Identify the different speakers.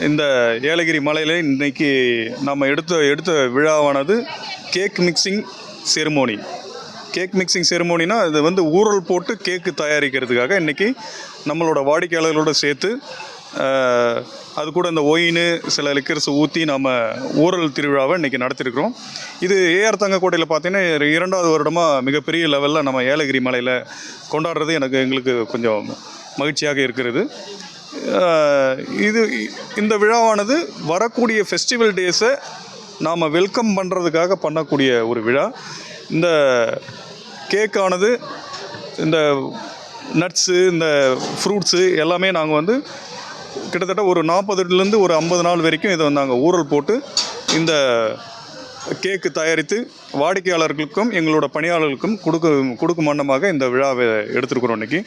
Speaker 1: இந்த ஏலகிரி மலையில் இன்றைக்கி நம்ம எடுத்த விழாவானது cake mixing ceremony. Cake mixing செரிமோனினா அது வந்து ஊறல் போட்டு கேக்கு தயாரிக்கிறதுக்காக இன்றைக்கி நம்மளோட வாடிக்கையாளர்களோடு சேர்த்து அது கூட இந்த ஒயின் சில லிக்கர்ஸ் ஊற்றி நம்ம ஊரல் திருவிழாவை இன்றைக்கி நடத்திருக்கிறோம். இது ஏஆர் தங்கக்கோட்டையில் பார்த்திங்கன்னா 2வது வருடமாக மிகப்பெரிய லெவலில் நம்ம ஏலகிரி மலையில் கொண்டாடுறது எங்களுக்கு கொஞ்சம் மகிழ்ச்சியாக இருக்கிறது. இந்த விழாவானது வரக்கூடிய ஃபெஸ்டிவல் டேஸை நாம் வெல்கம் பண்ணுறதுக்காக பண்ணக்கூடிய ஒரு விழா. இந்த கேக்கானது இந்த நட்ஸு இந்த ஃப்ரூட்ஸு எல்லாமே நாங்கள் வந்து கிட்டத்தட்ட ஒரு 40லேருந்து ஒரு 50 நாள் வரைக்கும் இதை நாங்கள் ஊறல் போட்டு இந்த கேக்கு தயாரித்து வாடிக்கையாளர்களுக்கும் எங்களோட பணியாளர்களுக்கும் கொடுக்கும் வண்ணமாக இந்த விழாவை எடுத்துருக்குறோம் இன்றைக்கி.